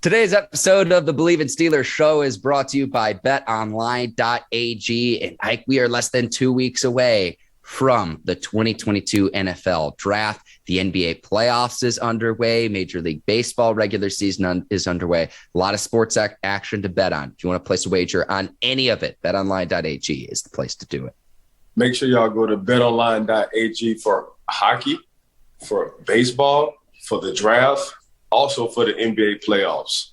Today's episode of the Bleav in Steelers show is brought to you by betonline.ag. And Ike, we are less than 2 weeks away from the 2022 NFL draft. The NBA playoffs is underway. Major League Baseball regular season is underway. A lot of sports action to bet on. If you want to place a wager on any of it, betonline.ag is the place to do it. Make sure y'all go to betonline.ag for hockey, for baseball, for the draft, also for the NBA playoffs.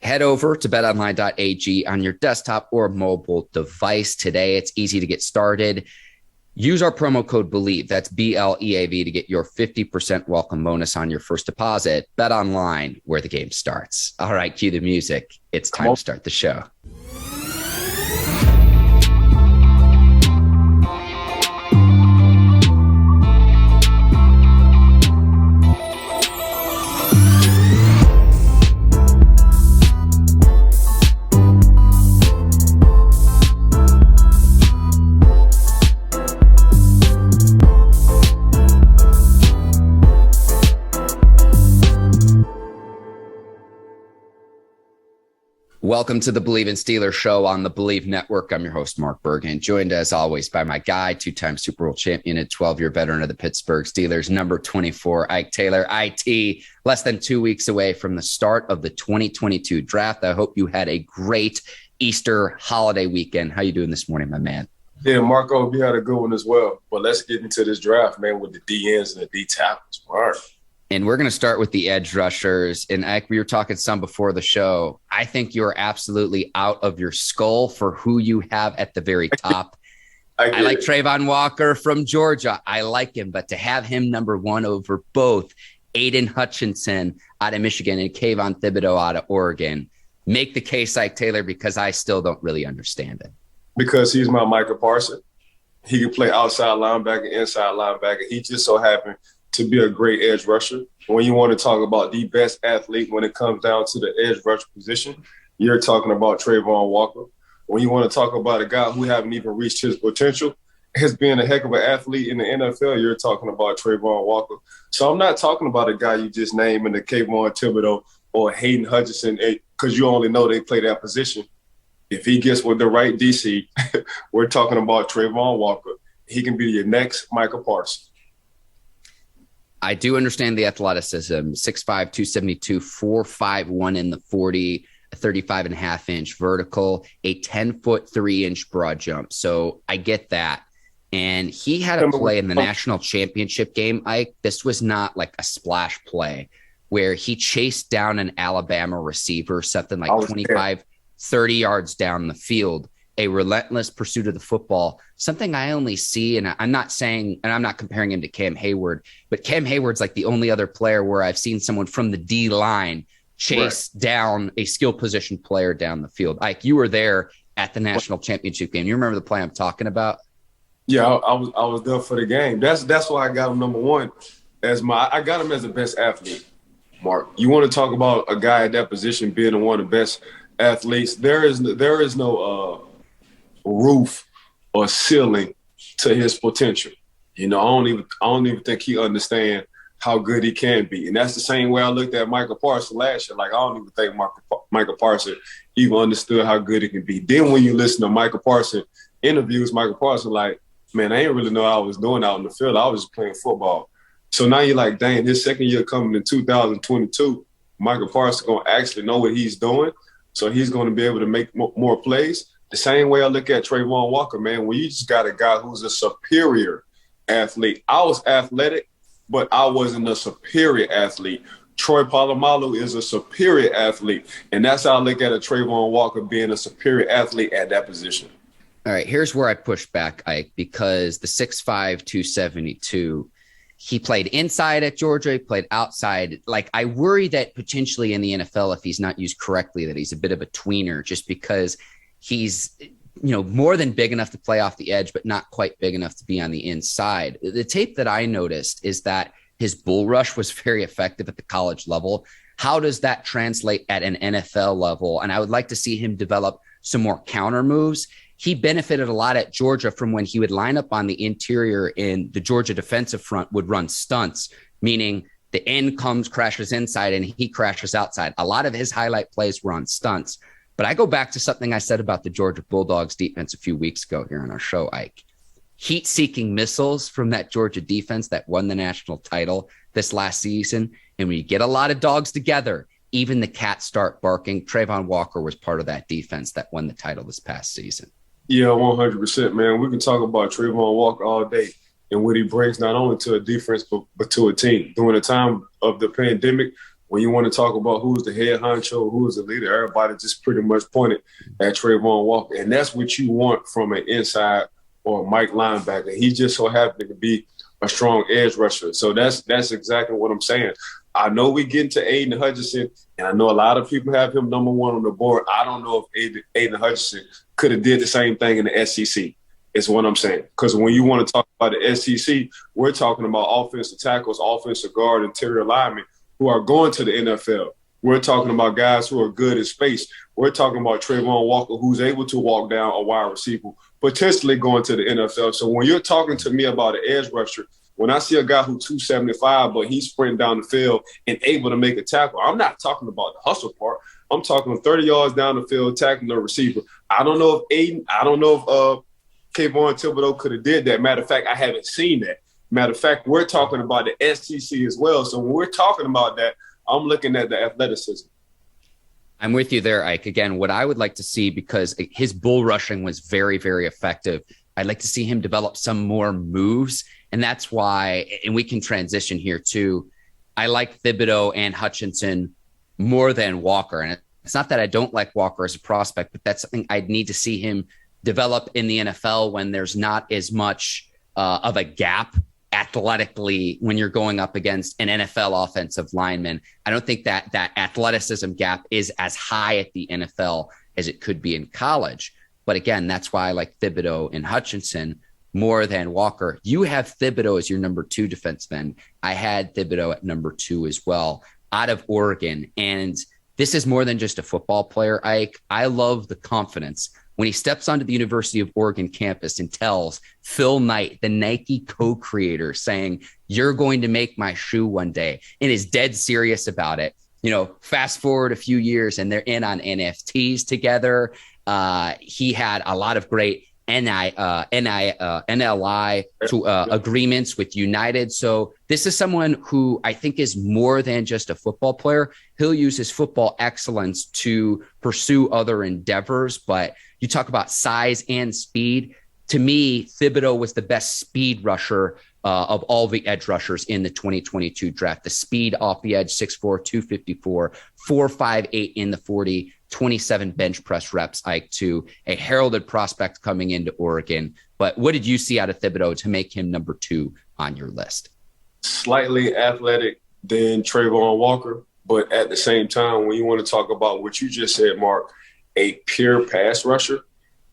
Head over to betonline.ag on your desktop or mobile device today. It's easy to get started. Use our promo code Bleav, that's BLEAV, to get your 50% welcome bonus on your first deposit. Bet online, where the game starts. All right, cue the music. It's time to start the show. Welcome to the Bleav in Steelers show on the Bleav Network. I'm your host, Mark Bergin, joined as always by my guy, two-time Super Bowl champion and 12-year veteran of the Pittsburgh Steelers, number 24, Ike Taylor. IT, less than 2 weeks away from the start of the 2022 draft. I hope you had a great Easter holiday weekend. How you doing this morning, my man? Yeah, Marco, hope you had a good one as well. But let's get into this draft, man, with the DNs and the D tackles. All right. And we're going to start with the edge rushers. And Ike, we were talking some before the show. I think you're absolutely out of your skull for who you have at the very top. I like Trayvon Walker from Georgia. I like him. But to have him number one over both Aidan Hutchinson out of Michigan and Kayvon Thibodeaux out of Oregon, make the case, Ike Taylor, because I still don't really understand it. Because he's my Micah Parsons. He can play outside linebacker, inside linebacker. He just so happened to be a great edge rusher. When you want to talk about the best athlete when it comes down to the edge rush position, you're talking about Trayvon Walker. When you want to talk about a guy who haven't even reached his potential as being a heck of an athlete in the NFL, you're talking about Trayvon Walker. So I'm not talking about a guy you just named in the Kayvon, Thibodeaux, or Aiden Hutchinson, because you only know they play that position. If he gets with the right DC, we're talking about Trayvon Walker. He can be your next Micah Parsons. I do understand the athleticism, 6'5", 272, 4'5", in the 40, a 35.5-inch vertical, a 10-foot, 3-inch broad jump. So I get that. And he had a play in the national championship game, Ike. This was not like a splash play where he chased down an Alabama receiver, something like 25, 30 yards down the field. A relentless pursuit of the football, something I only see, and I'm not saying, and I'm not comparing him to Cam Hayward, but Cam Hayward's like the only other player where I've seen someone from the D line chase down a skill position player down the field. Ike, you were there at the national championship game. You remember the play I'm talking about? Yeah, I was there for the game. That's why I got him number one. I got him as the best athlete, Mark. You want to talk about a guy at that position being one of the best athletes? There is no roof or ceiling to his potential. You know, I don't even think he understands how good he can be. And that's the same way I looked at Micah Parsons last year. Like, I don't even think Micah Parsons even understood how good he can be. Then when you listen to Micah Parsons interviews, Micah Parsons like, man, I ain't really know what I was doing out in the field. I was just playing football. So now you're like, dang, his second year coming in 2022, Micah Parsons going to actually know what he's doing. So he's going to be able to make more plays. The same way I look at Trayvon Walker, man, when you just got a guy who's a superior athlete. I was athletic, but I wasn't a superior athlete. Troy Polamalu is a superior athlete, and that's how I look at a Trayvon Walker being a superior athlete at that position. All right, here's where I push back, Ike, because the 6'5", 272, he played inside at Georgia, he played outside. Like, I worry that potentially in the NFL, if he's not used correctly, that he's a bit of a tweener just because – he's, more than big enough to play off the edge, but not quite big enough to be on the inside. The tape that I noticed is that his bull rush was very effective at the college level. How does that translate at an NFL level? And I would like to see him develop some more counter moves. He benefited a lot at Georgia from when he would line up on the interior and the Georgia defensive front would run stunts, meaning the end crashes inside, and he crashes outside. A lot of his highlight plays were on stunts. But I go back to something I said about the Georgia Bulldogs defense a few weeks ago here on our show, Ike. Heat-seeking missiles from that Georgia defense that won the national title this last season. And when you get a lot of dogs together, even the cats start barking. Trayvon Walker was part of that defense that won the title this past season. Yeah, 100%, man. We can talk about Trayvon Walker all day and what he brings not only to a defense but to a team. During the time of the pandemic, when you want to talk about who's the head honcho, who's the leader, everybody just pretty much pointed at Trayvon Walker. And that's what you want from an inside or Mike linebacker. He just so happened to be a strong edge rusher. So that's exactly what I'm saying. I know we get into Aiden Hutchinson, and I know a lot of people have him number one on the board. I don't know if Aiden Hutchinson could have did the same thing in the SEC, is what I'm saying. Because when you want to talk about the SEC, we're talking about offensive tackles, offensive guard, interior linemen who are going to the NFL. We're talking about guys who are good in space. We're talking about Trayvon Walker, who's able to walk down a wide receiver, potentially going to the NFL. So when you're talking to me about an edge rusher, when I see a guy who's 275, but he's sprinting down the field and able to make a tackle, I'm not talking about the hustle part. I'm talking 30 yards down the field, tackling the receiver. I don't know if Kayvon Thibodeaux could have did that. Matter of fact, I haven't seen that. Matter of fact, we're talking about the SEC as well. So when we're talking about that, I'm looking at the athleticism. I'm with you there, Ike. Again, what I would like to see, because his bull rushing was very, very effective, I'd like to see him develop some more moves. And that's why, and we can transition here too, I like Thibodeaux and Hutchinson more than Walker. And it's not that I don't like Walker as a prospect, but that's something I'd need to see him develop in the NFL when there's not as much of a gap athletically when you're going up against an NFL offensive lineman. I don't think that athleticism gap is as high at the NFL as it could be in college. But again, that's why I like Thibodeaux and Hutchinson more than Walker. You have Thibodeaux as your number 2 defenseman. I had Thibodeaux at number 2 as well, out of Oregon. And this is more than just a football player, Ike. I love the confidence when he steps onto the University of Oregon campus and tells Phil Knight, the Nike co-creator, saying, "You're going to make my shoe one day," and is dead serious about it. You know, fast forward a few years and they're in on NFTs together. He had a lot of great NLI agreements with United. So this is someone who I think is more than just a football player. He'll use his football excellence to pursue other endeavors. But you talk about size and speed. To me, Thibodeaux was the best speed rusher of all the edge rushers in the 2022 draft. The speed off the edge, 6'4", 254, 4.58 in the 40, 27 bench press reps, Ike, to a heralded prospect coming into Oregon. But what did you see out of Thibodeaux to make him number 2 on your list? Slightly athletic than Trayvon Walker, but at the same time, when you want to talk about what you just said, Mark, a pure pass rusher,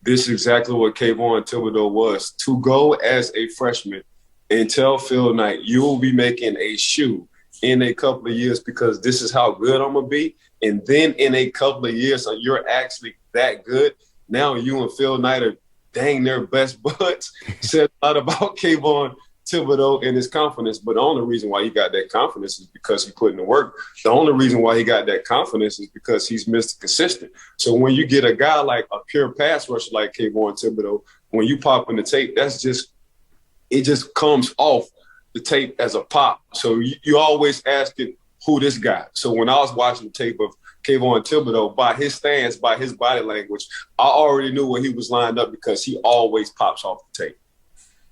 this is exactly what Kayvon Thibodeaux was. To go as a freshman and tell Phil Knight, you will be making a shoe in a couple of years because this is how good I'm going to be. And then in a couple of years, so you're actually that good. Now you and Phil Knight are dang near best buds. Said a lot about Kayvon Thibodeaux and his confidence, but the only reason why he got that confidence is because he put in the work. The only reason why he got that confidence is because he's Mr. Consistent. So when you get a guy like a pure pass rusher like Kayvon Thibodeaux, when you pop in the tape, it just comes off the tape as a pop. So you always asking who this guy. So when I was watching the tape of Kayvon Thibodeaux, by his stance, by his body language, I already knew where he was lined up because he always pops off the tape.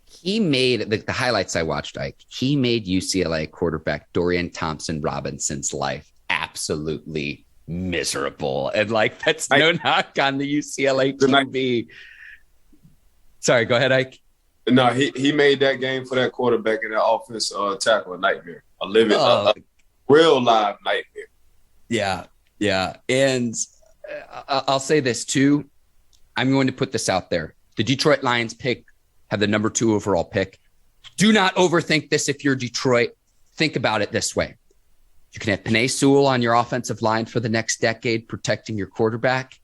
He made the highlights I watched, Ike. He made UCLA quarterback Dorian Thompson-Robinson's life absolutely miserable. And that's no knock on the UCLA QB. Sorry, go ahead, Ike. No, he made that game for that quarterback in that offense tackle a nightmare, a real live nightmare. Yeah. And I'll say this too. I'm going to put this out there. The Detroit Lions have the number 2 overall pick. Do not overthink this if you're Detroit. Think about it this way. You can have Penei Sewell on your offensive line for the next decade protecting your quarterback.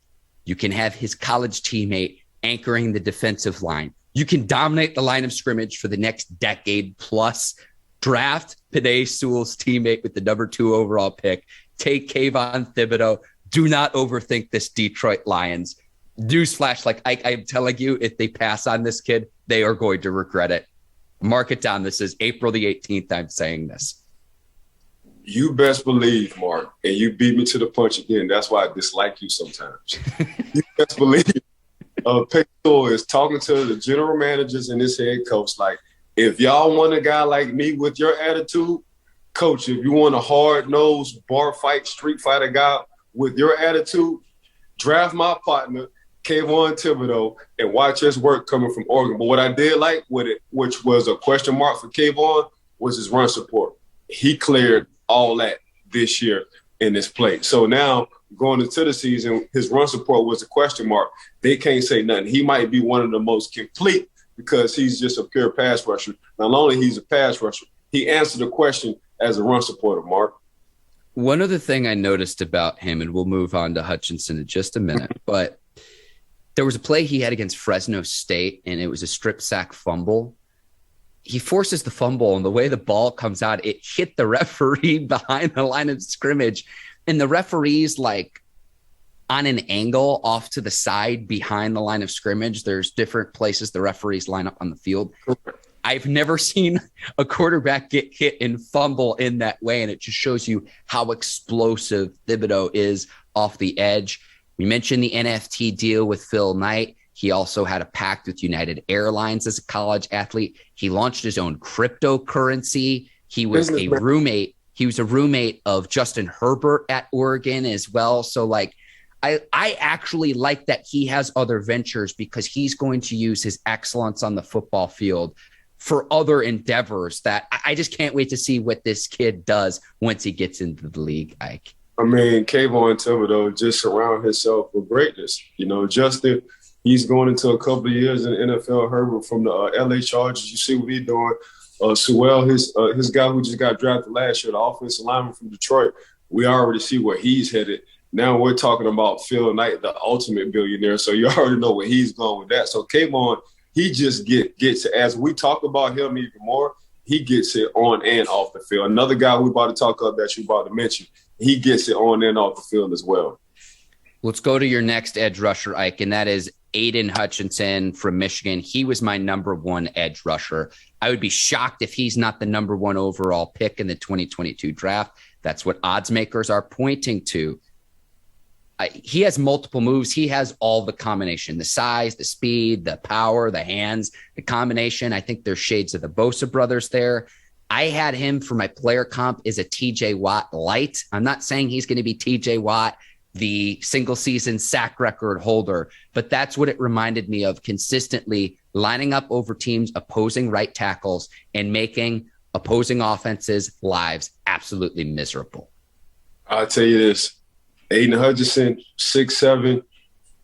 You can have his college teammate anchoring the defensive line. You can dominate the line of scrimmage for the next decade plus Draft Penei Sewell's teammate with the number 2 overall pick. Take Kayvon Thibodeaux. Do not overthink this Detroit Lions. Newsflash, like I'm telling you, if they pass on this kid, they are going to regret it. Mark it down. This is April the 18th. I'm saying this. You best believe, Mark, and you beat me to the punch again. That's why I dislike you sometimes. You best believe Penn is talking to the general managers and this head coach like, if y'all want a guy like me with your attitude, coach, if you want a hard-nosed bar fight, street fighter guy with your attitude, draft my partner, Kayvon Thibodeaux, and watch his work coming from Oregon. But what I did like with it, which was a question mark for Kayvon, was his run support. He cleared all that this year in this play. So now going into the season, his run support was a question mark. They can't say nothing. He might be one of the most complete because he's just a pure pass rusher. Not only he's a pass rusher, he answered the question as a run supporter, Mark. One other thing I noticed about him, and we'll move on to Hutchinson in just a minute, but there was a play he had against Fresno State, and it was a strip sack fumble. He forces the fumble, and the way the ball comes out, it hit the referee behind the line of scrimmage. And the referee's like on an angle off to the side behind the line of scrimmage. There's different places the referees line up on the field. I've never seen a quarterback get hit and fumble in that way, and it just shows you how explosive Thibodeaux is off the edge. We mentioned the NFT deal with Phil Knight. He also had a pact with United Airlines as a college athlete. He launched his own cryptocurrency. He was a roommate. He was a roommate of Justin Herbert at Oregon as well. So like, I actually like that he has other ventures because he's going to use his excellence on the football field for other endeavors that I just can't wait to see what this kid does once he gets into the league, Ike. I mean, Kayvon Thibodeaux just surround himself with greatness. You know, Justin, he's going into a couple of years in the NFL. Herbert from the LA Chargers, you see what he's doing. Sewell, his guy who just got drafted last year, the offensive lineman from Detroit, we already see where he's headed. Now we're talking about Phil Knight, the ultimate billionaire, so you already know where he's going with that. So Kayvon, he just gets it. As we talk about him even more, he gets it on and off the field. Another guy we're about to talk about that you about to mention, he gets it on and off the field as well. Let's go to your next edge rusher, Ike, and that is Aiden Hutchinson from Michigan. He was my number 1 edge rusher. I would be shocked if he's not the number 1 overall pick in the 2022 draft. That's what odds makers are pointing to. He has multiple moves. He has all the combination, the size, the speed, the power, the hands, the combination. I think there's shades of the Bosa brothers there. I had him for my player comp as a TJ Watt light. I'm not saying he's going to be TJ Watt, the single season sack record holder, but that's what it reminded me of, consistently lining up over teams, opposing right tackles, and making opposing offenses' lives absolutely miserable. I'll tell you this. Aiden Hutchinson, 6'7",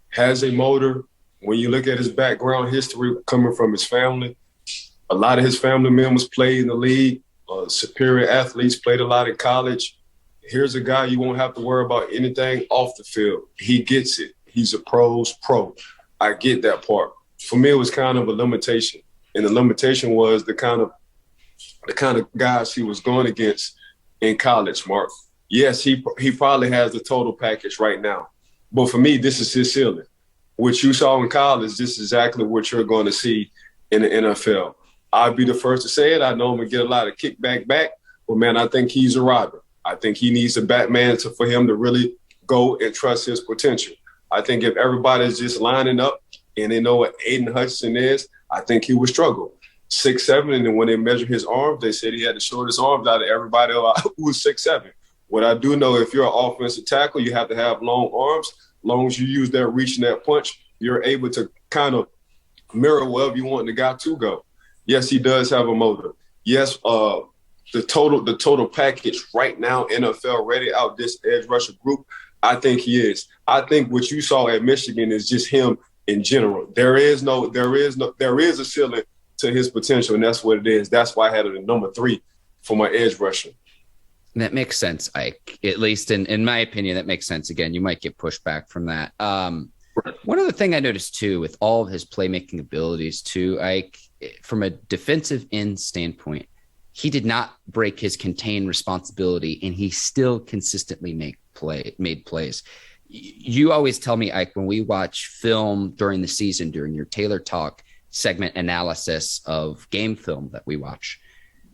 has a motor. When you look at his background history coming from his family, a lot of his family members played in the league. Superior athletes, played a lot in college. Here's a guy you won't have to worry about anything off the field. He gets it. He's a pro's pro. I get that part. For me, it was kind of a limitation. And the limitation was the kind of guys he was going against in college, Mark. Yes, he probably has the total package right now. But for me, this is his ceiling. What you saw in college, this is exactly what you're going to see in the NFL. I'll be the first to say it. I know I'm going to get a lot of kickback back. But, man, I think he's a Robin. I think he needs a Batman for him to really go and trust his potential. I think if everybody's just lining up and they know what Aiden Hutchinson is, I think he would struggle. 6'7", and then when they measure his arms, they said he had the shortest arms out of everybody who was 6'7". What I do know, if you're an offensive tackle, you have to have long arms. As long as you use that reach and that punch, you're able to kind of mirror wherever you want the guy to go. Yes, he does have a motor. Yes, the total package right now, NFL ready out this edge rusher group, I think he is. I think what you saw at Michigan is just him in general. There is a ceiling to his potential, and that's what it is. That's why I had it at number 3 for my edge rusher. That makes sense, Ike. At least in my opinion, that makes sense. Again, you might get pushback from that. One other thing I noticed too, with all of his playmaking abilities too, Ike, from a defensive end standpoint, he did not break his contained responsibility, and he still consistently made plays. You always tell me, Ike, when we watch film during the season, during your Taylor Talk segment analysis of game film that we watch,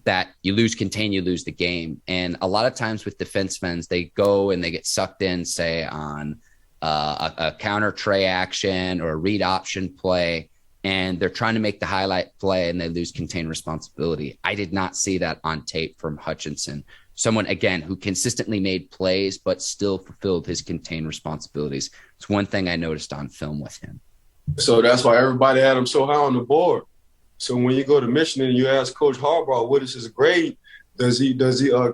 that you lose contain, you lose the game. And a lot of times with defensemen, they go and they get sucked in, say, on a counter tray action or a read option play, and they're trying to make the highlight play and they lose contained responsibility. I did not see that on tape from Hutchinson. Someone, again, who consistently made plays but still fulfilled his contained responsibilities. It's one thing I noticed on film with him. So that's why everybody had him so high on the board. So when you go to Michigan and you ask Coach Harbaugh, what is his grade? Does he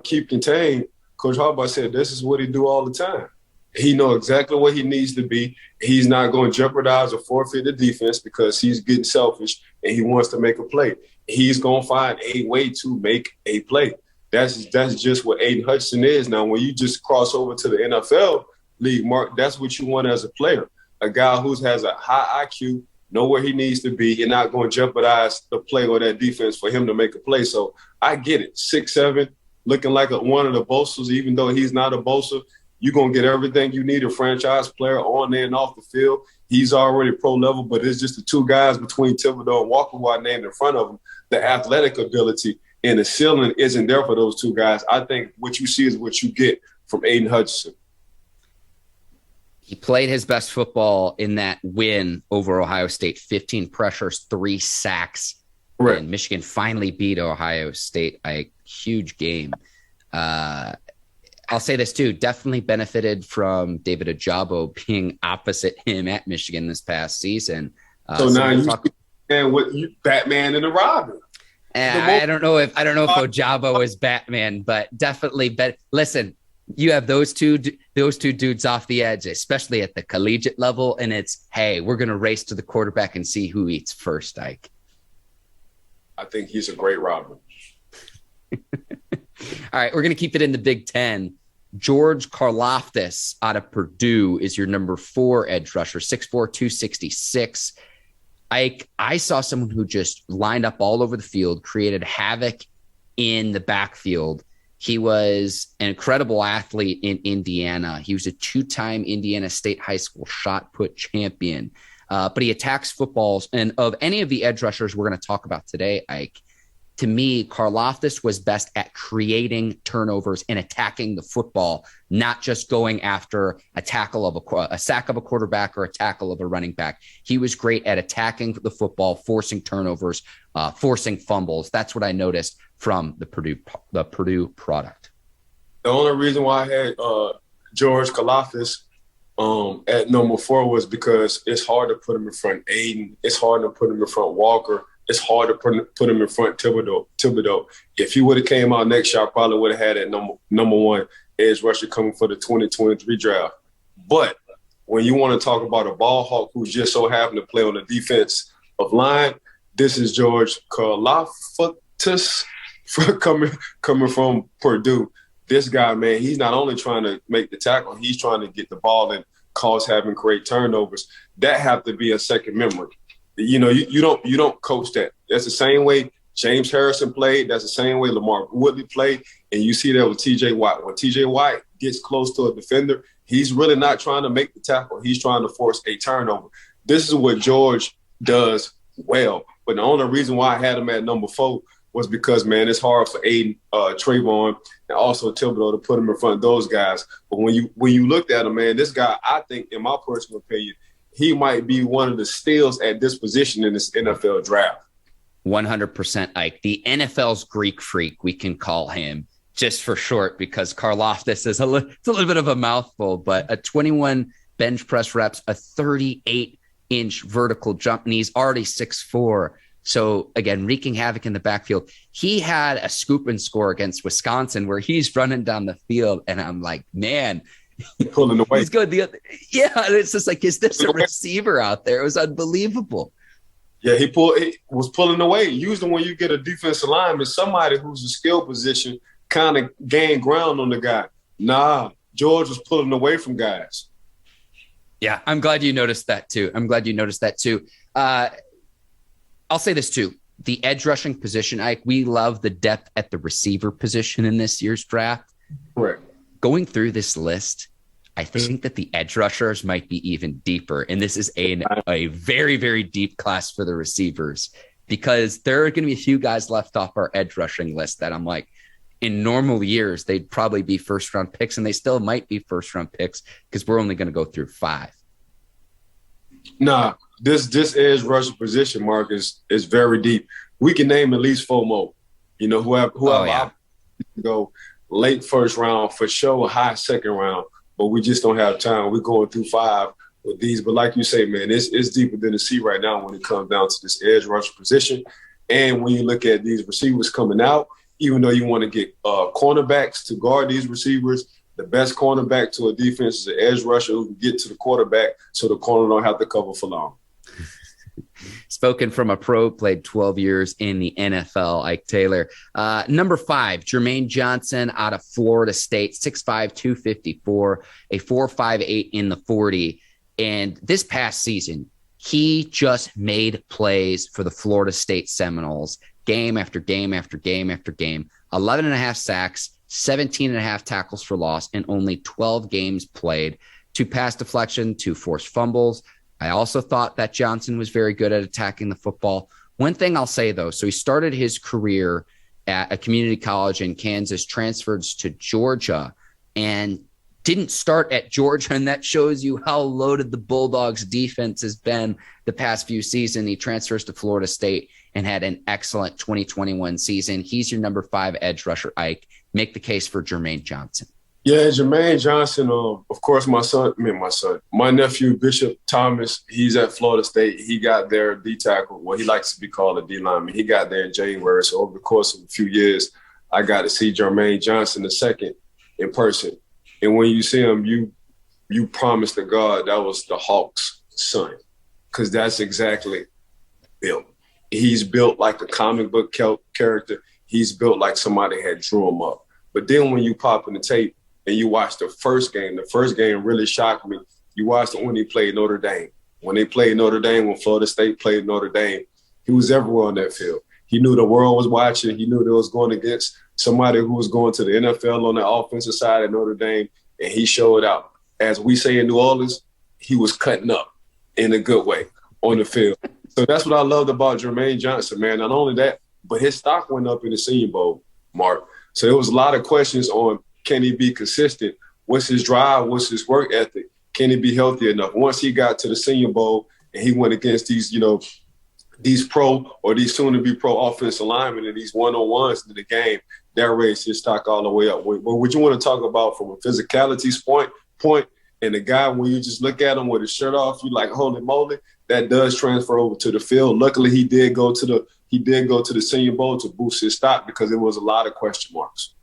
keep contained? Coach Harbaugh said, this is what he do all the time. He know exactly what he needs to be. He's not going to jeopardize or forfeit the defense because he's getting selfish and he wants to make a play. He's going to find a way to make a play. That's just what Aiden Hutchinson is. Now, when you just cross over to the NFL league, Mark, that's what you want as a player. A guy who has a high IQ, know where he needs to be. You're not going to jeopardize the play or that defense for him to make a play. So I get it. 6'7", looking like one of the boasters, even though he's not a boaster. You're going to get everything you need, a franchise player on and off the field. He's already pro level, but it's just the two guys between Thibodeaux and Walker who I named in front of him. The athletic ability and the ceiling isn't there for those two guys. I think what you see is what you get from Aiden Hutchinson. He played his best football in that win over Ohio State, 15 pressures, 3 sacks. Right. And Michigan finally beat Ohio State, a huge game. I'll say this too, definitely benefited from David Ojabo being opposite him at Michigan this past season. So now you Batman and the Robin. I don't know if Ojabo is Batman, but definitely. Listen, you have those two dudes off the edge, especially at the collegiate level, and it's, hey, we're going to race to the quarterback and see who eats first, Ike. I think he's a great Robin. All right, we're going to keep it in the Big Ten. George Karlaftis out of Purdue is your number 4 edge rusher, 6'4", 266. I saw someone who just lined up all over the field, created havoc in the backfield. He was an incredible athlete in Indiana. He was a 2-time Indiana State High School shot put champion. But he attacks footballs. And of any of the edge rushers we're going to talk about today, Ike, to me, Karlaftis was best at creating turnovers and attacking the football, not just going after a tackle of a sack of a quarterback or a tackle of a running back. He was great at attacking the football, forcing turnovers, forcing fumbles. That's what I noticed from the Purdue product. The only reason why I had George Karlaftis at number 4 was because it's hard to put him in front Aiden. It's hard to put him in front Walker. It's hard to put him in front Thibodeaux. If he would have came out next year, I probably would have had that number 1 edge rusher coming for the 2023 draft. But when you want to talk about a ball hawk who just so happened to play on the defense of line, this is George Karlaftis coming from Purdue. This guy, man, he's not only trying to make the tackle, he's trying to get the ball and cause having create turnovers. That have to be a second memory. You know, you don't coach that. That's the same way James Harrison played. That's the same way Lamar Woodley played. And you see that with T.J. Watt. When T.J. Watt gets close to a defender, he's really not trying to make the tackle. He's trying to force a turnover. This is what George does well. But the only reason why I had him at number 4 was because, man, it's hard for Aiden, Trayvon, and also Thibodeaux to put him in front of those guys. But when you looked at him, man, this guy, I think, in my personal opinion, he might be one of the steals at this position in this NFL draft. 100%, Ike. The NFL's Greek freak, we can call him, just for short, because Karlaftis is it's a little bit of a mouthful, but a 21 bench press reps, a 38-inch vertical jump, and he's already 6'4". So, again, wreaking havoc in the backfield. He had a scoop and score against Wisconsin where he's running down the field, and I'm like, man, pulling away. He's good. Yeah, it's just like, is this a receiver out there? It was unbelievable. Yeah, he was pulling away. Usually when you get a defensive lineman, somebody who's a skill position kind of gain ground on the guy. Nah, George was pulling away from guys. Yeah, I'm glad you noticed that too. I'll say this too. the edge rushing position, we love the depth at the receiver position in this year's draft. Correct. Going through this list, I think that the edge rushers might be even deeper. And this is a very, very deep class for the receivers, because there are going to be a few guys left off our edge rushing list that I'm like, in normal years, they'd probably be first round picks, and they still might be first round picks because we're only going to go through 5. Nah, this edge rusher position, Mark, is very deep. We can name at least 4 more. Whoever go late first round for sure, high second round, but we just don't have time. We're going through 5 with these. But like you say, man, it's deeper than the sea right now when it comes down to this edge rusher position. And when you look at these receivers coming out, even though you want to get cornerbacks to guard these receivers, the best cornerback to a defense is an edge rusher who can get to the quarterback so the corner don't have to cover for long. Spoken from a pro, played 12 years in the NFL, Ike Taylor. Number 5, Jermaine Johnson out of Florida State, 6'5", 254, a 4.58 in the 40. And this past season, he just made plays for the Florida State Seminoles game after game after game after game. 11.5 sacks, 17.5 tackles for loss, and only 12 games played. 2 pass deflection, 2 forced fumbles. I also thought that Johnson was very good at attacking the football. One thing I'll say, though, so he started his career at a community college in Kansas, transferred to Georgia, and didn't start at Georgia, and that shows you how loaded the Bulldogs defense has been the past few seasons. He transfers to Florida State and had an excellent 2021 season. He's your number 5 edge rusher, Ike. Make the case for Jermaine Johnson. Yeah, Jermaine Johnson, of course, my nephew, Bishop Thomas, he's at Florida State. He got there D tackle. Well, he likes to be called a D lineman. He got there in January. So over the course of a few years, I got to see Jermaine Johnson II in person. And when you see him, you promise to God that was the Hawks' son, because that's exactly built. He's built like a comic book character. He's built like somebody had drew him up. But then when you pop in the tape and you watch the first game really shocked me. You watched it when he played Notre Dame. When they played Notre Dame, when Florida State played Notre Dame, he was everywhere on that field. He knew the world was watching. He knew they was going against somebody who was going to the NFL on the offensive side at Notre Dame, and he showed out. As we say in New Orleans, he was cutting up in a good way on the field. So that's what I loved about Jermaine Johnson, man. Not only that, but his stock went up in the Senior Bowl, Mark. So there was a lot of questions on, can he be consistent? What's his drive? What's his work ethic? Can he be healthy enough? Once he got to the Senior Bowl and he went against these, these pro or these soon-to-be pro offensive linemen and these one-on-ones in the game, that raised his stock all the way up. But what you want to talk about from a physicality point, and the guy, when you just look at him with his shirt off, you like, holy moly, that does transfer over to the field. Luckily, he did go to the Senior Bowl to boost his stock because there was a lot of question marks.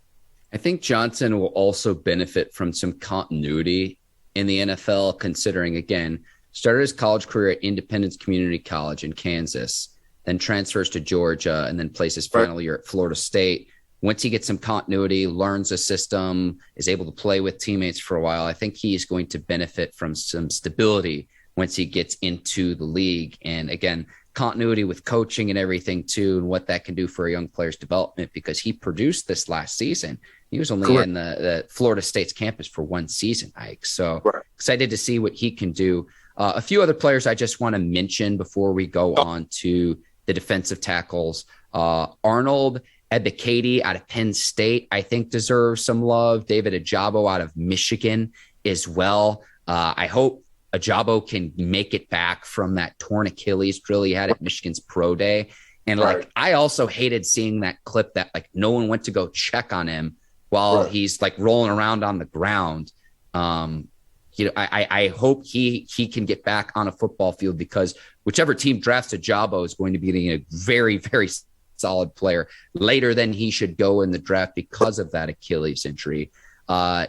I think Johnson will also benefit from some continuity in the NFL, considering, again, started his college career at Independence Community College in Kansas, then transfers to Georgia, and then plays his final year at Florida State. Once he gets some continuity, learns a system, is able to play with teammates for a while, I think he's going to benefit from some stability once he gets into the league. And again, continuity with coaching and everything too, and what that can do for a young player's development, because he produced this last season. He was only in the Florida State's campus for 1 season, Ike. So excited to see what he can do. A few other players I just want to mention before we go on to the defensive tackles. Arnold Ebiketie out of Penn State, I think, deserves some love. David Ojabo out of Michigan as well. I hope Ojabo can make it back from that torn Achilles drill he had at Michigan's pro day. And I also hated seeing that clip that no one went to go check on him while he's rolling around on the ground. I hope he can get back on a football field, because whichever team drafts Ojabo is going to be a very, very solid player later than he should go in the draft because of that Achilles injury.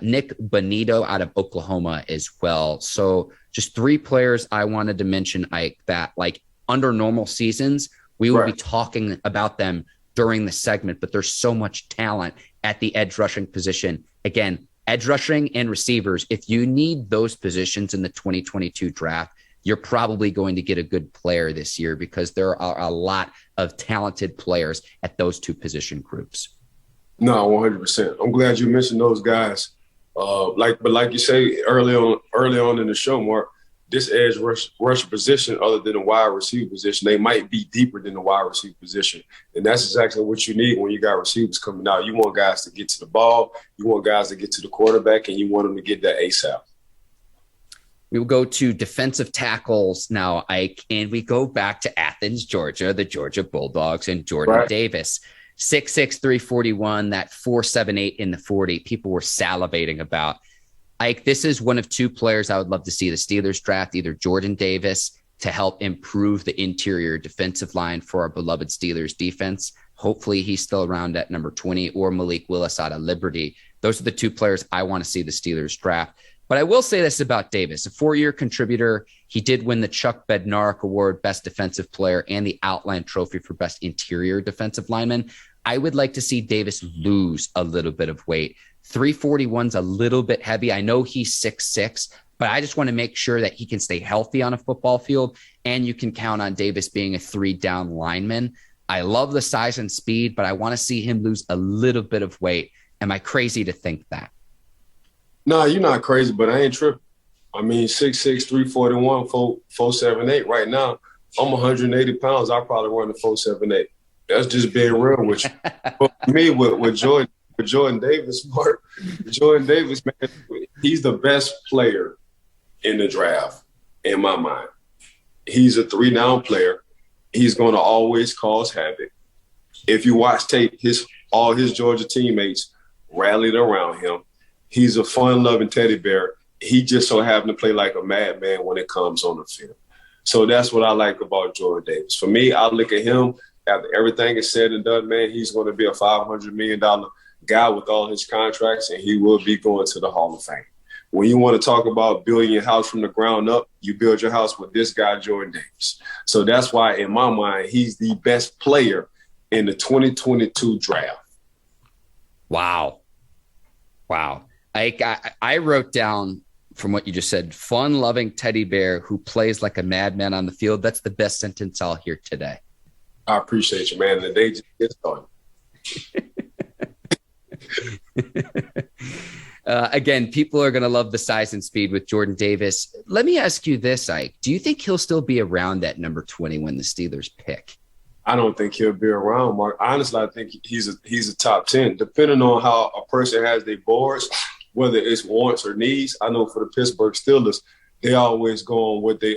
Nick Bonito out of Oklahoma as well. So just 3 players I wanted to mention, Ike, that under normal seasons, we would be talking about them during the segment, but there's so much talent at the edge rushing position. Again, edge rushing and receivers, if you need those positions in the 2022 draft, you're probably going to get a good player this year because there are a lot of talented players at those two position groups. No, 100%. I'm glad you mentioned those guys. Like you say early on in the show, Mark, this edge rush position, other than the wide receiver position, they might be deeper than the wide receiver position. And that's exactly what you need when you got receivers coming out. You want guys to get to the ball, you want guys to get to the quarterback, and you want them to get that ASAP. We will go to defensive tackles now, Ike, and we go back to Athens, Georgia, the Georgia Bulldogs, and Jordan Davis. 6'6", 341, that 4.78 in the 40. People were salivating about. Ike, this is one of two players I would love to see the Steelers draft, either Jordan Davis to help improve the interior defensive line for our beloved Steelers defense. Hopefully he's still around at number 20, or Malik Willis out of Liberty. Those are the two players I want to see the Steelers draft. But I will say this about Davis, a 4-year contributor. He did win the Chuck Bednarik Award, Best Defensive Player, and the Outland Trophy for Best Interior Defensive Lineman. I would like to see Davis lose a little bit of weight. 341's a little bit heavy. I know he's 6'6", but I just want to make sure that he can stay healthy on a football field, and you can count on Davis being a 3-down lineman. I love the size and speed, but I want to see him lose a little bit of weight. Am I crazy to think that? No, you're not crazy, but I ain't tripping. I mean, 6'6", 341, 4.78. Right now, I'm 180 pounds. I probably run the 4.78. That's just being real with you. But for me, with Jordan Davis, Mark, Jordan Davis, man, he's the best player in the draft in my mind. He's a 3-down player. He's going to always cause havoc. If you watch tape, all his Georgia teammates rallied around him. He's a fun-loving teddy bear. He just so happened to play like a madman when it comes on the field. So that's what I like about Jordan Davis. For me, I look at him after everything is said and done, man, he's going to be a $500 million guy with all his contracts, and he will be going to the Hall of Fame. When you want to talk about building your house from the ground up, you build your house with this guy, Jordan Davis. So that's why, in my mind, he's the best player in the 2022 draft. Wow. I wrote down from what you just said, fun-loving teddy bear who plays like a madman on the field. That's the best sentence I'll hear today. I appreciate you, man. The day just gets started. Again, people are going to love the size and speed with Jordan Davis. Let me ask you this, Ike. Do you think he'll still be around at number 20 when the Steelers pick? I don't think he'll be around, Mark. Honestly, I think he's a top 10, depending on how a person has their boards, whether it's wants or needs. I know for the Pittsburgh Steelers, they always go on what they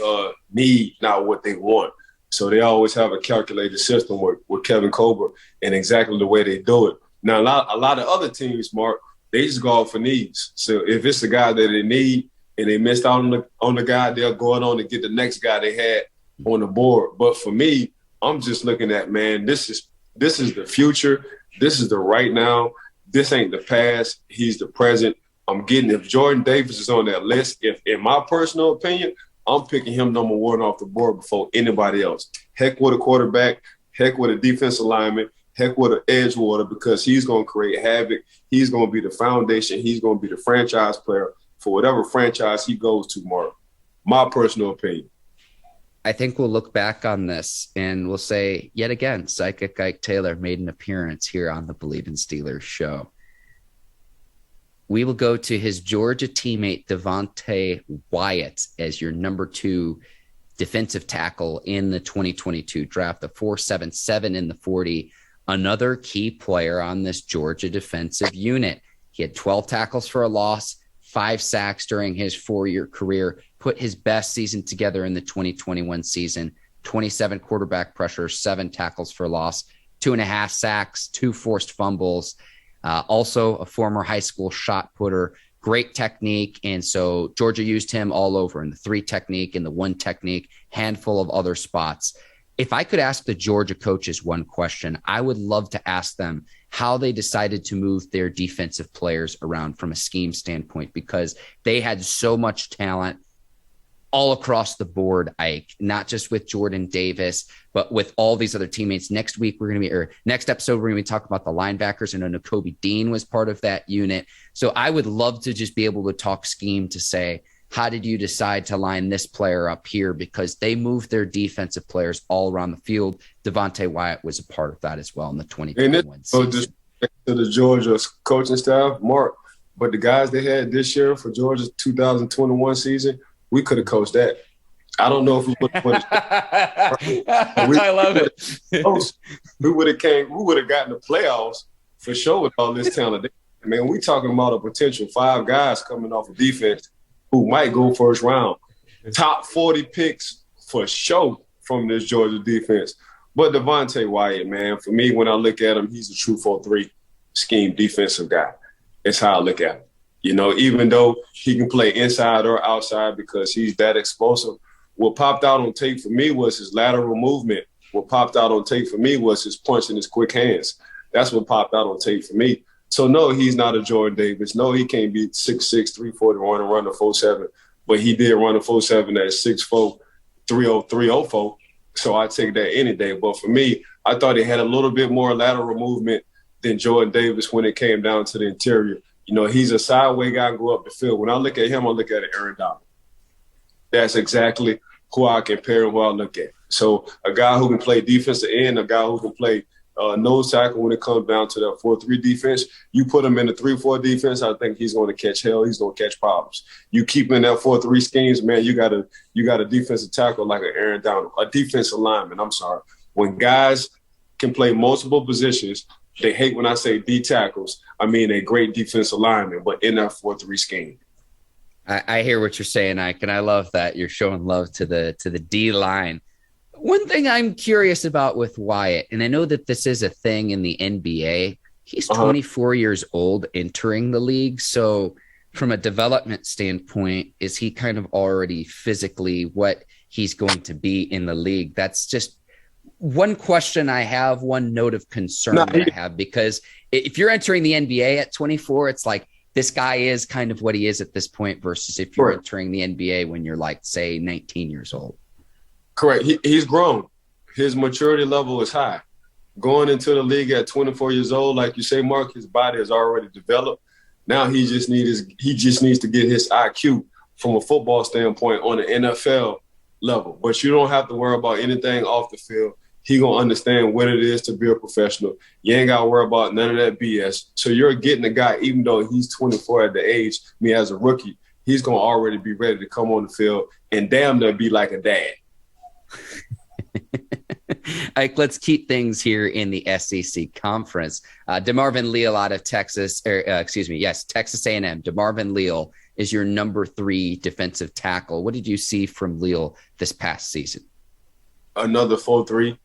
need, not what they want. So they always have a calculated system with Kevin Colbert and exactly the way they do it. Now, a lot of other teams, Mark, they just go off for needs. So if it's the guy that they need and they missed out on the guy, they're going on to get the next guy they had on the board. But for me, I'm just looking at, man, this is the future. This is the right now. This ain't the past. He's the present. If Jordan Davis is on that list, if in my personal opinion, I'm picking him number 1 off the board before anybody else. Heck with a quarterback, heck with a defensive lineman, heck with an edge warder, because he's going to create havoc. He's going to be the foundation. He's going to be the franchise player for whatever franchise he goes to, Mark. My personal opinion. I think we'll look back on this and we'll say, yet again, Psychic Ike Taylor made an appearance here on the Bleav in Steelers show. We will go to his Georgia teammate, Devonte Wyatt, as your number 2 defensive tackle in the 2022 draft, the 4.77 in the 40. Another key player on this Georgia defensive unit. He had 12 tackles for a loss, 5 sacks during his 4-year career, put his best season together in the 2021 season, 27 quarterback pressure, 7 tackles for loss, 2.5 sacks, 2 forced fumbles. Also a former high school shot putter, great technique. And so Georgia used him all over in the 3 technique, in the 1 technique, handful of other spots. If I could ask the Georgia coaches one question, I would love to ask them how they decided to move their defensive players around from a scheme standpoint, because they had so much talent all across the board, Ike, not just with Jordan Davis, but with all these other teammates. Next episode, we're going to be talking about the linebackers. I know Nakobe Dean was part of that unit. So I would love to just be able to talk scheme to say, how did you decide to line this player up here? Because they moved their defensive players all around the field. Devonte Wyatt was a part of that as well in the 2021 season. To the Georgia coaching staff, Mark, but the guys they had this year for Georgia's 2021 season, we could have coached that. I don't know if we would have. I love it. We would have gotten the playoffs for sure with all this talent. I mean, we talking about a potential 5 guys coming off of defense who might go first round. Top 40 picks for sure from this Georgia defense. But Devonte Wyatt, man, for me, when I look at him, he's a true 4-3 scheme defensive guy. That's how I look at him. You know, even though he can play inside or outside because he's that explosive, what popped out on tape for me was his lateral movement. What popped out on tape for me was his punch and his quick hands. That's what popped out on tape for me. So, no, he's not a Jordan Davis. No, he can't be 6'6", 341 and run a 4.7. But he did run a 4.7 at 6'4", 304. So I take that any day. But for me, I thought he had a little bit more lateral movement than Jordan Davis when it came down to the interior. You know, he's a sideway guy, go up the field. When I look at him, I look at Aaron Donald. That's exactly who I compare and who I look at. So a guy who can play defensive end, a guy who can play nose tackle when it comes down to that 4-3 defense. You put him in the 3-4 defense, I think he's going to catch hell. He's going to catch problems. You keep him in that 4-3 schemes, man, you got a defensive tackle like an Aaron Donald, a defensive lineman. I'm sorry. When guys can play multiple positions, they hate when I say D tackles. I mean a great defensive lineman, but in that 4-3 scheme. I hear what you're saying, Ike, and I love that you're showing love to the D line. One thing I'm curious about with Wyatt, and I know that this is a thing in the NBA, he's 24 years old entering the league. So from a development standpoint, is he kind of already physically what he's going to be in the league? That's just one question I have, one note of concern that I have, because if you're entering the NBA at 24, it's like this guy is kind of what he is at this point versus if you're entering the NBA when you're like, say, 19 years old. Correct. He's grown. His maturity level is high. Going into the league at 24 years old, like you say, Mark, his body has already developed. Now he just needs to get his IQ from a football standpoint on the NFL level. But you don't have to worry about anything off the field. He going to understand what it is to be a professional. You ain't got to worry about none of that BS. So you're getting a guy, even though he's 24 at the age, me as a rookie, he's going to already be ready to come on the field and damn near be like a dad. Ike, let's keep things here in the SEC conference. DeMarvin Leal out of Texas, Texas A&M. DeMarvin Leal is your number 3 defensive tackle. What did you see from Leal this past season? Another 4-3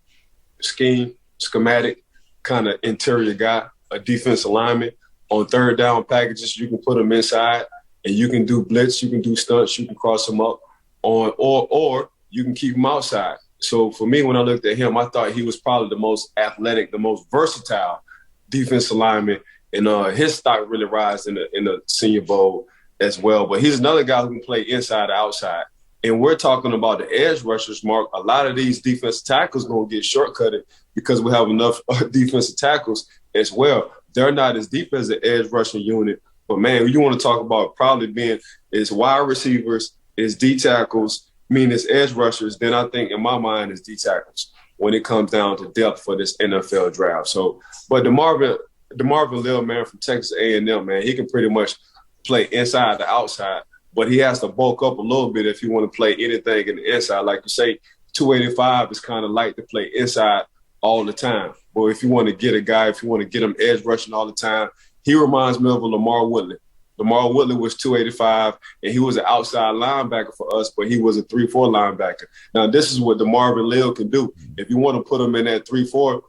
schematic kind of interior guy, a defensive lineman. On third down packages, you can put him inside and you can do blitz, you can do stunts, you can cross him up or you can keep him outside. So for me, when I looked at him, I thought he was probably the most athletic, the most versatile defensive lineman, and his stock really rise in the Senior Bowl as well. But he's another guy who can play inside or outside. And we're talking about the edge rushers, Mark. A lot of these defensive tackles going to get shortcutted because we have enough defensive tackles as well. They're not as deep as the edge rushing unit. But, man, you want to talk about probably being as wide receivers, as D tackles, as edge rushers, then I think in my mind is D tackles when it comes down to depth for this NFL draft. So, but DeMarvin Leal, man, from Texas A&M, man, he can pretty much play inside to outside, but he has to bulk up a little bit if you want to play anything in the inside. Like you say, 285 is kind of light to play inside all the time. But if you want to get a guy, if you want to get him edge rushing all the time, he reminds me of a Lamar Woodley. Lamar Woodley was 285, and he was an outside linebacker for us, but he was a 3-4 linebacker. Now, this is what DeMarvin Leal can do. If you want to put him in that 3-4,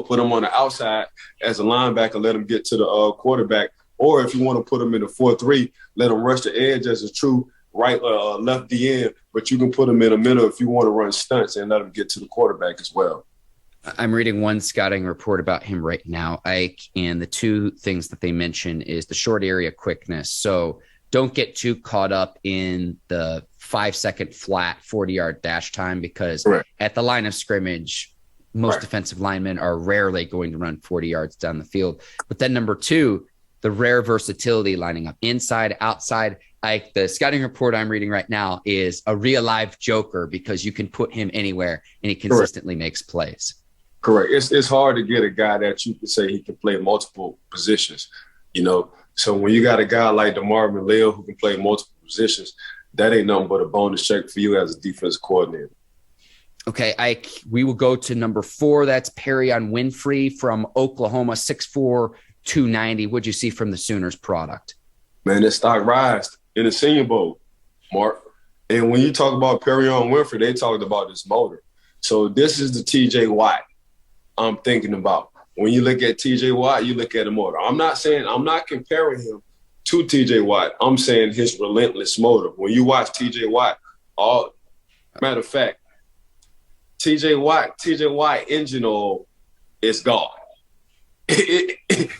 put him on the outside as a linebacker, let him get to the quarterback. Or if you want to put him in a 4-3, let him rush the edge as a true right left DN, but you can put him in the middle if you want to run stunts and let him get to the quarterback as well. I'm reading one scouting report about him right now, Ike, and the 2 things that they mention is the short area quickness. So don't get too caught up in the 5-second flat 40-yard dash time because at the line of scrimmage, most defensive linemen are rarely going to run 40 yards down the field. But then number 2, the rare versatility lining up inside, outside, the scouting report I'm reading right now is a real live joker because you can put him anywhere and he consistently makes plays. Correct. It's hard to get a guy that you can say he can play multiple positions, So when you got a guy like DeMarvin Leal who can play multiple positions, that ain't nothing but a bonus check for you as a defensive coordinator. Okay, Ike, we will go to number 4. That's Perrion Winfrey from Oklahoma, 6'4", 290. What'd you see from the Sooners product? Man, that stock rised in the Senior Bowl, Mark. And when you talk about Perrion Winfrey, they talked about this motor. So this is the TJ Watt I'm thinking about. When you look at TJ Watt, you look at a motor. I'm not comparing him to TJ Watt. I'm saying his relentless motor. When you watch TJ Watt, matter of fact, TJ Watt engine oil is gone. It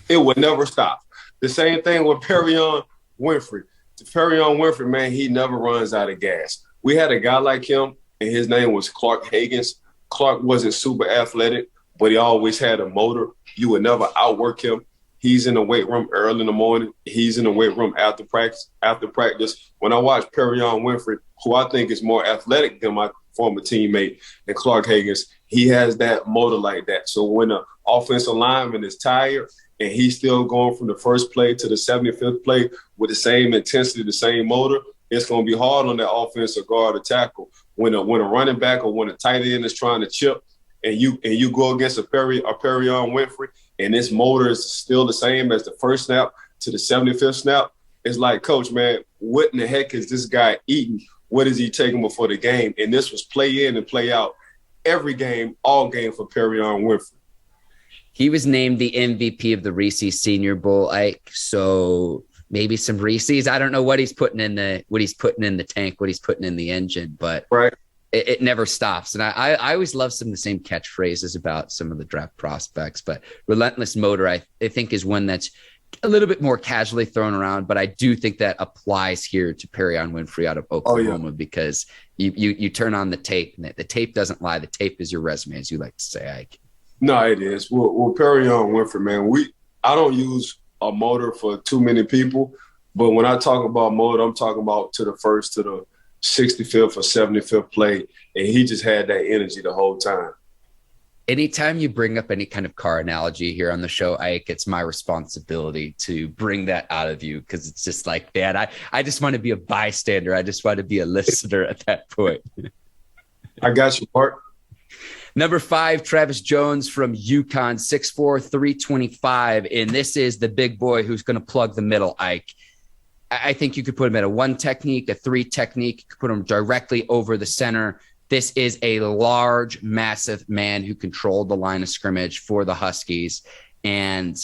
would never stop. The same thing with Perrion Winfrey. Perrion Winfrey, man, he never runs out of gas. We had a guy like him, and his name was Clark Higgins. Clark wasn't super athletic, but he always had a motor. You would never outwork him. He's in the weight room early in the morning. He's in the weight room after practice. When I watch Perrion Winfrey, who I think is more athletic than my former teammate and Clark Higgins, he has that motor like that. So when the offensive lineman is tired and he's still going from the first play to the 75th play with the same intensity, the same motor, it's going to be hard on that offensive guard to tackle. When a running back or when a tight end is trying to chip and you go against a Perrion Winfrey and this motor is still the same as the first snap to the 75th snap, it's like, Coach, man, what in the heck is this guy eating? What is he taking before the game? And this was play in and play out every game, all game for Perrion Winfrey. He was named the MVP of the Reese's Senior Bowl, Ike. So maybe some Reese's. I don't know what he's putting in the tank, what he's putting in the engine, but right. It never stops. And I always love some of the same catchphrases about some of the draft prospects, but relentless motor, I think, is one that's a little bit more casually thrown around, but I do think that applies here to Perrion Winfrey out of Oklahoma because you turn on the tape and the tape doesn't lie. The tape is your resume, as you like to say, Ike. No, it is. Well, Perrion Winfrey, man, I don't use a motor for too many people, but when I talk about motor, I'm talking about to the first to the 65th or 75th play, and he just had that energy the whole time. Anytime you bring up any kind of car analogy here on the show, Ike, it's my responsibility to bring that out of you because it's just like, man, I just want to be a bystander. I just want to be a listener at that point. I got you, Mark. Number 5, Travis Jones from UConn, 6'4", 325. And this is the big boy who's going to plug the middle, Ike. I think you could put him at a 1 technique, a 3 technique. You could put him directly over the center. This is a large, massive man who controlled the line of scrimmage for the Huskies. And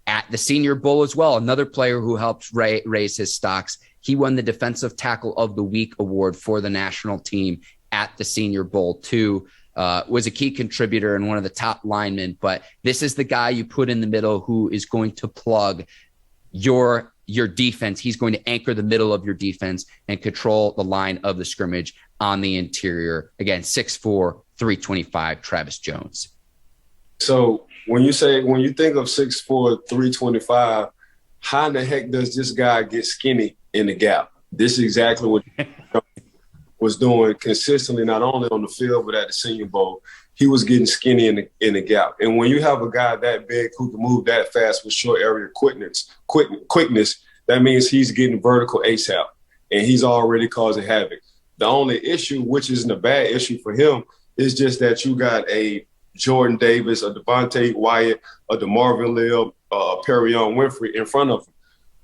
at the Senior Bowl as well, another player who helped raise his stocks. He won the Defensive Tackle of the Week award for the national team at the Senior Bowl too. Was a key contributor and one of the top linemen. But this is the guy you put in the middle who is going to plug your defense. He's going to anchor the middle of your defense and control the line of the scrimmage on the interior. Again, 6'4", 325, Travis Jones. So when you think of 6'4", 325, how in the heck does this guy get skinny in the gap? This is exactly what was doing consistently, not only on the field, but at the Senior Bowl. He was getting skinny in the gap. And when you have a guy that big who can move that fast with short area quickness, that means he's getting vertical ASAP, and he's already causing havoc. The only issue, which isn't a bad issue for him, is just that you got a Jordan Davis, a Devonte Wyatt, a DeMarvin Leal, a Perrion Winfrey in front of him.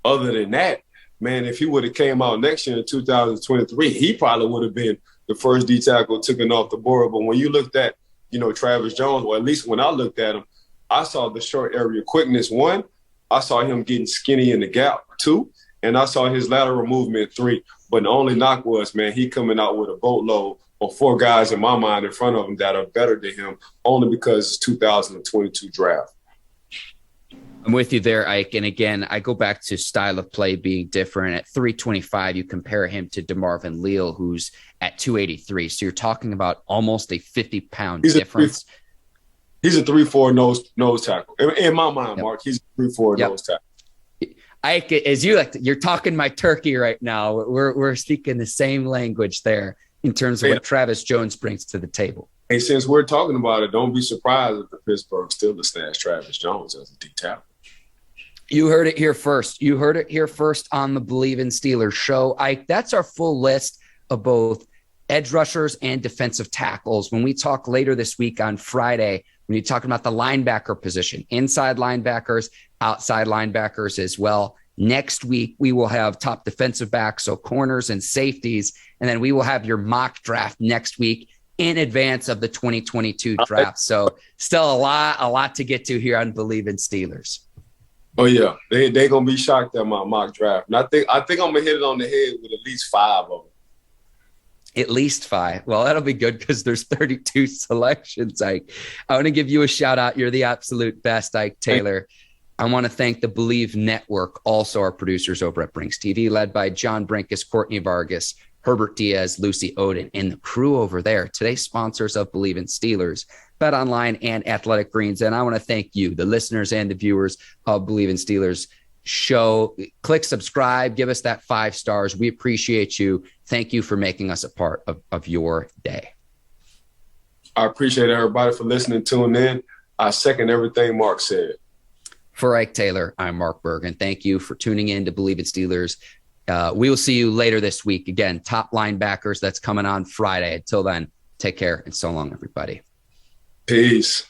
Other than that, man, if he would have came out next year in 2023, he probably would have been the first D tackle taken off the board. But when you looked at, Travis Jones, or at least when I looked at him, I saw the short area quickness, 1. I saw him getting skinny in the gap, 2. And I saw his lateral movement, 3. But the only knock was, man, he coming out with a boatload of 4 guys in my mind in front of him that are better than him, only because it's 2022 draft. I'm with you there, Ike. And again, I go back to style of play being different. At 325, you compare him to DeMarvin Leal, who's at 283. So you're talking about almost a 50-pound difference. He's a 3-4 nose tackle. In my mind, Mark, he's a 3-4 nose tackle. Ike, as you like, you're talking my turkey right now. We're speaking the same language there in terms of what Travis Jones brings to the table. Hey, since we're talking about it, don't be surprised if the Pittsburgh Steelers stash Travis Jones as a D tackle. You heard it here first. You heard it here first on the Bleav in Steelers show. Ike, that's our full list of both edge rushers and defensive tackles. When we talk later this week on Friday, when you're talking about the linebacker position, inside linebackers, outside linebackers as well. Next week, we will have top defensive backs, so corners and safeties. And then we will have your mock draft next week in advance of the 2022 draft. So still a lot to get to here on Bleav in Steelers. Oh yeah, they gonna be shocked at my mock draft, and I think I'm gonna hit it on the head with at least 5 of them. At least 5. Well, that'll be good because there's 32 selections. Ike, I want to give you a shout out. You're the absolute best, Ike Taylor. I want to thank the Bleav Network, also our producers over at Brinks TV, led by John Brinkus, Courtney Vargas, Herbert Diaz, Lucy Oden, and the crew over there. Today's sponsors of Bleav in Steelers, Bet Online and Athletic Greens. And I want to thank you, the listeners and the viewers of Bleav in Steelers show. Click subscribe, give us that 5 stars. We appreciate you. Thank you for making us a part of your day. I appreciate everybody for listening, tuning in. I second everything Mark said. For Ike Taylor, I'm Mark Bergin. Thank you for tuning in to Bleav in Steelers. We will see you later this week. Again, top linebackers, that's coming on Friday. Until then, take care and so long, everybody. Peace.